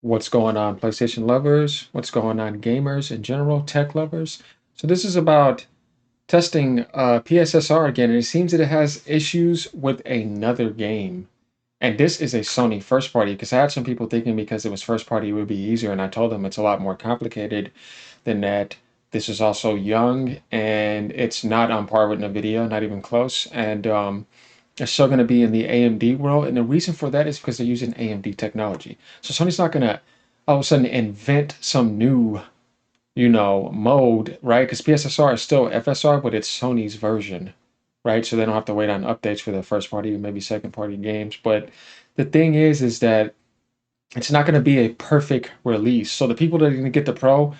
What's going on, PlayStation lovers? What's going on, gamers in general, tech lovers? So this is about testing PSSR again, and it seems that it has issues with another game. And this is a Sony first party, because I had some people thinking because it was first party it would be easier, and I told them it's a lot more complicated than that. This is also young, and it's not on par with NVIDIA, not even close. And It's still going to be in the AMD world. And the reason for that is because they're using AMD technology. So Sony's not going to all of a sudden invent some new, mode, right? Because PSSR is still FSR, but it's Sony's version, right? So they don't have to wait on updates for the first party or maybe second party games. But the thing is that it's not going to be a perfect release. So the people that are going to get the Pro,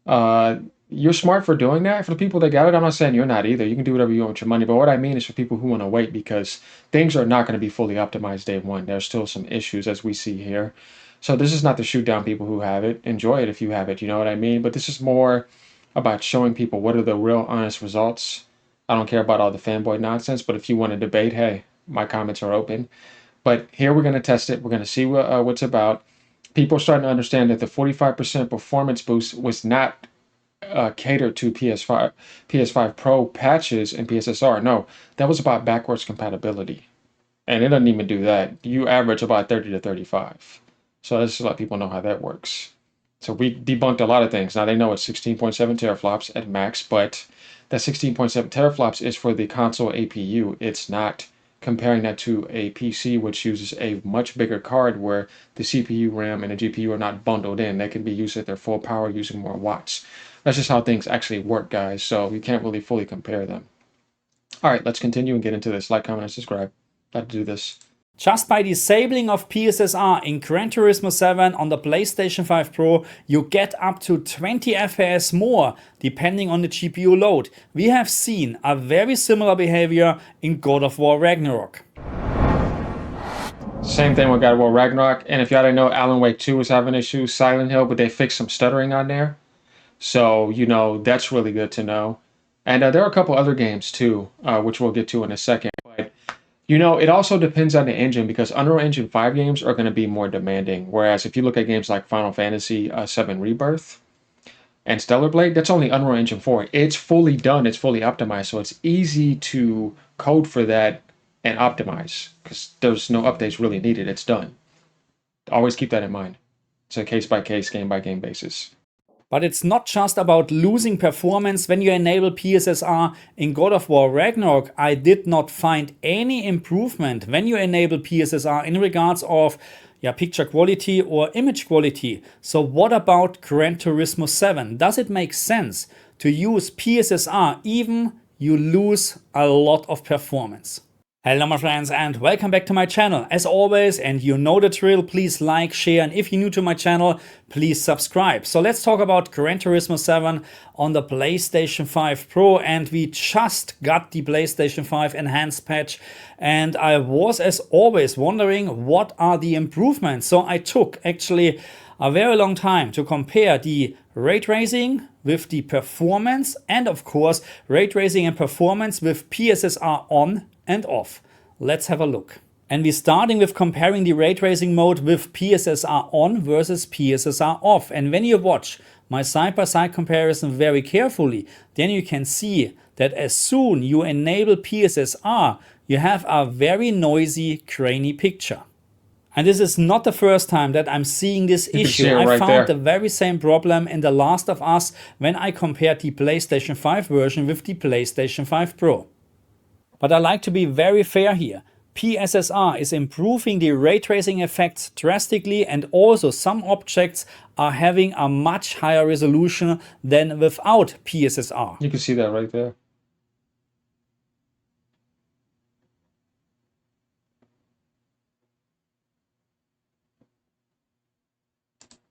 uh, you're smart for doing that. For the people that got it, I'm not saying you're not either. You can do whatever you want with your money. But what I mean is for people who want to wait, because things are not going to be fully optimized day one. There's still some issues as we see here. So this is not to shoot down people who have it. Enjoy it if you have it. You know what I mean? But this is more about showing people what are the real honest results. I don't care about all the fanboy nonsense. But if you want to debate, hey, my comments are open. But here we're going to test it. We're going to see what's about. People are starting to understand that the 45% performance boost was not catered to PS5 Pro patches and PSSR. No, that was about backwards compatibility. And it doesn't even do that. You average about 30 to 35. So let's just let people know how that works. So we debunked a lot of things. Now they know it's 16.7 teraflops at max, but that 16.7 teraflops is for the console APU. It's not comparing that to a PC, which uses a much bigger card where the CPU, RAM, and the GPU are not bundled in. They can be used at their full power using more watts. That's just how things actually work, guys. So you can't really fully compare them. All right, let's continue and get into this. Like, comment, and subscribe. Got to do this. Just by disabling of PSSR in Gran Turismo 7 on the PlayStation 5 Pro, you get up to 20 FPS more, depending on the GPU load. We have seen a very similar behavior in God of War Ragnarok. Same thing with God of War Ragnarok. And if y'all didn't know, Alan Wake 2 was having issues, Silent Hill, but they fixed some stuttering on there. So, that's really good to know. And there are a couple other games too, which we'll get to in a second. But it also depends on the engine, because Unreal Engine 5 games are going to be more demanding. Whereas if you look at games like Final Fantasy VII Rebirth and Stellar Blade, that's only Unreal Engine 4. It's fully done, it's fully optimized, so it's easy to code for that and optimize, because there's no updates really needed. It's done. Always keep that in mind. It's a case-by-case, game-by-game basis. But it's not just about losing performance when you enable PSSR. In God of War Ragnarok, I did not find any improvement when you enable PSSR in regards of picture quality or image quality. So what about Gran Turismo 7? Does it make sense to use PSSR even you lose a lot of performance? Hello my friends and welcome back to my channel. As always, and you know the drill, please like, share, and if you're new to my channel, please subscribe. So let's talk about Gran Turismo 7 on the PlayStation 5 Pro, and we just got the PlayStation 5 Enhanced patch, and I was as always wondering what are the improvements. So I took actually a very long time to compare the ray tracing with the performance, and of course ray tracing and performance with PSSR on and off. Let's have a look. And we're starting with comparing the ray tracing mode with PSSR on versus PSSR off. And when you watch my side-by-side comparison very carefully, then you can see that as soon you enable PSSR, you have a very noisy, grainy picture. And this is not the first time that I'm seeing this issue. I found the very same problem in The Last of Us when I compared the PlayStation 5 version with the PlayStation 5 Pro. But I like to be very fair here. PSSR is improving the ray tracing effects drastically, and also some objects are having a much higher resolution than without PSSR. You can see that right there.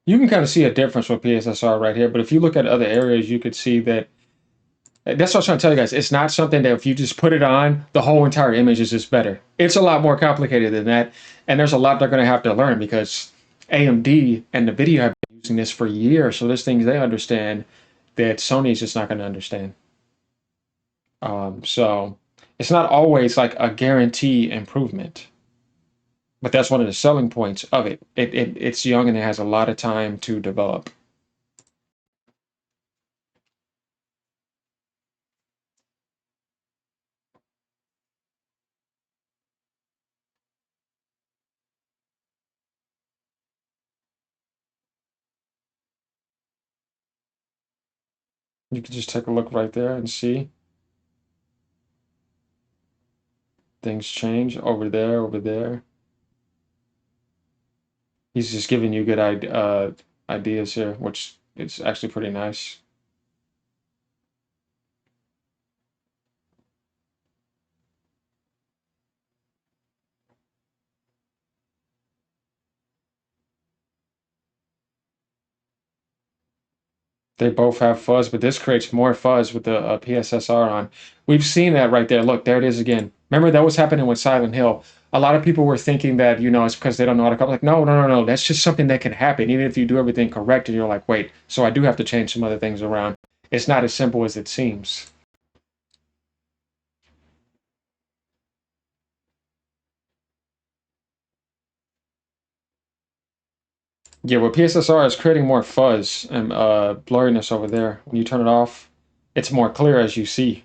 You can kind of see a difference with PSSR right here, but if you look at other areas, you could see that. That's what I'm trying to tell you guys. It's not something that if you just put it on, the whole entire image is just better. It's a lot more complicated than that. And there's a lot they're going to have to learn, because AMD and NVIDIA have been using this for years. So there's things they understand that Sony's just not going to understand. So it's not always like a guarantee improvement. But that's one of the selling points of it. It's young and it has a lot of time to develop. You can just take a look right there and see things change over there, over there. He's just giving you good ideas here, which is actually pretty nice. They both have fuzz, but this creates more fuzz with the PSSR on. We've seen that right there. Look, there it is again. Remember that was happening with Silent Hill. A lot of people were thinking that, it's because they don't know how to code. Like, no, no, no, no. That's just something that can happen, even if you do everything correct and you're like, wait, so I do have to change some other things around. It's not as simple as it seems. Yeah, with PSSR is creating more fuzz and blurriness over there. When you turn it off, it's more clear as you see.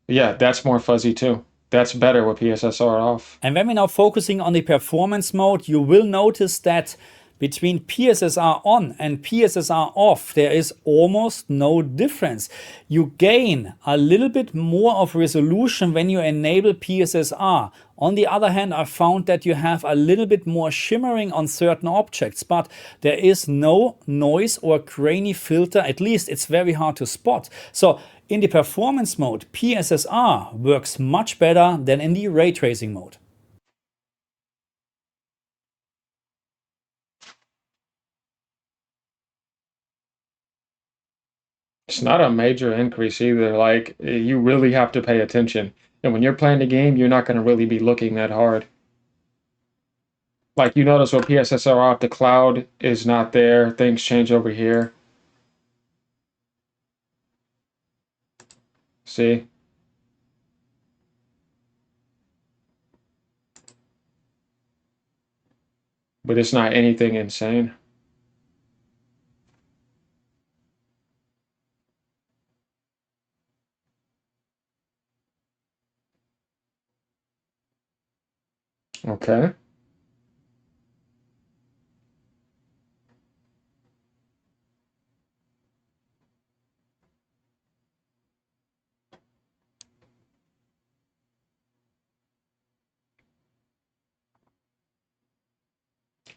Yeah, that's more fuzzy too. That's better with PSSR off. And when we're now focusing on the performance mode, you will notice that between PSSR on and PSSR off, there is almost no difference. You gain a little bit more of resolution when you enable PSSR. On the other hand, I found that you have a little bit more shimmering on certain objects, but there is no noise or grainy filter. At least it's very hard to spot. So in the performance mode, PSSR works much better than in the ray tracing mode. It's not a major increase either. Like, you really have to pay attention. And when you're playing the game, you're not going to really be looking that hard. Like, you notice with PSSR off, the cloud is not there. Things change over here. See? But it's not anything insane. Okay.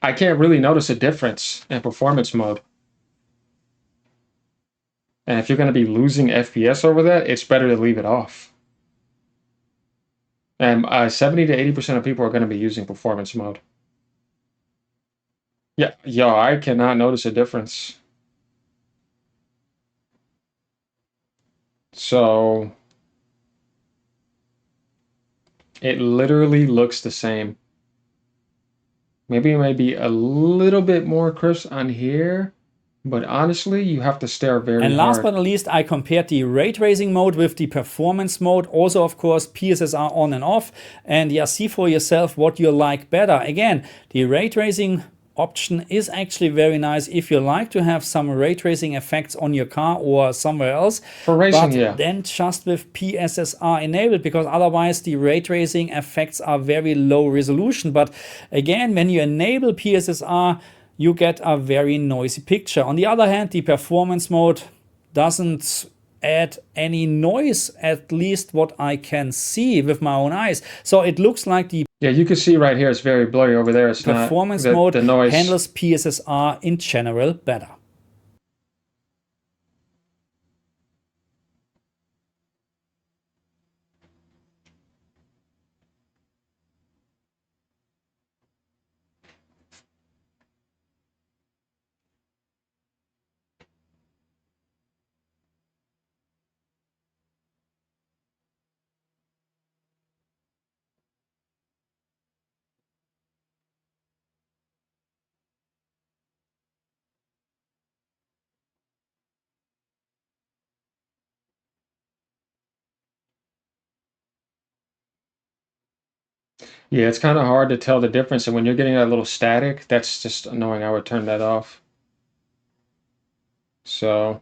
I can't really notice a difference in performance mode. And if you're going to be losing FPS over that, it's better to leave it off. And 70 to 80% of people are going to be using performance mode. Yeah, yo, I cannot notice a difference. So it literally looks the same. Maybe it may be a little bit more crisp on here, but honestly, you have to stare very And last hard. but not least, I compared the ray tracing mode with the performance mode. Also, of course, PSSR on and off. And yeah, see for yourself what you like better. Again, the ray tracing option is actually very nice if you like to have some ray tracing effects on your car or somewhere else. For racing, But yeah. then just with PSSR enabled, because otherwise the ray tracing effects are very low resolution. But again, when you enable PSSR, you get a very noisy picture. On the other hand, the performance mode doesn't add any noise, at least what I can see with my own eyes. So it looks like the Yeah, you can see right here it's very blurry. Over there it's not. performance mode The noise. handles PSSR in general better. Yeah, it's kind of hard to tell the difference. And when you're getting that little static, that's just annoying. I would turn that off. So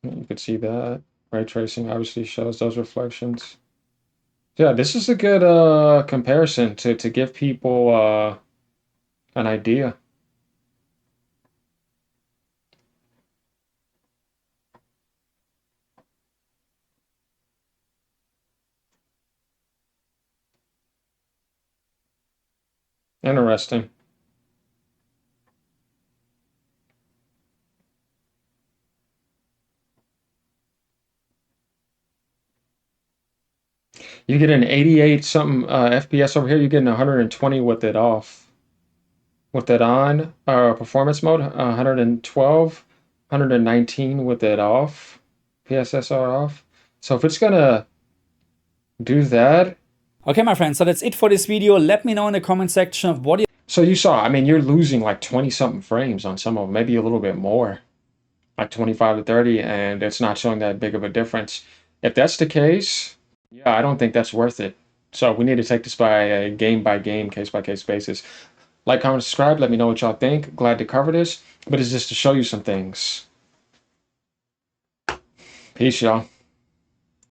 you could see that. Ray tracing obviously shows those reflections. Yeah, this is a good comparison to give people an idea. Interesting. You get an 88 something FPS over here. You're getting 120 with it off. With it on, performance mode, 112, 119 with it off, PSSR off. So if it's gonna do that, Okay, my friends, so that's it for this video. Let me know in the comment section what you so you saw, I mean, you're losing like 20 something frames on some of them, maybe a little bit more, like 25 to 30, and it's not showing that big of a difference. If that's the case, yeah, I don't think that's worth it. So we need to take this by game, case by case basis. Like, comment, subscribe. Let me know what y'all think. Glad to cover this, but it's just to show you some things. Peace, y'all.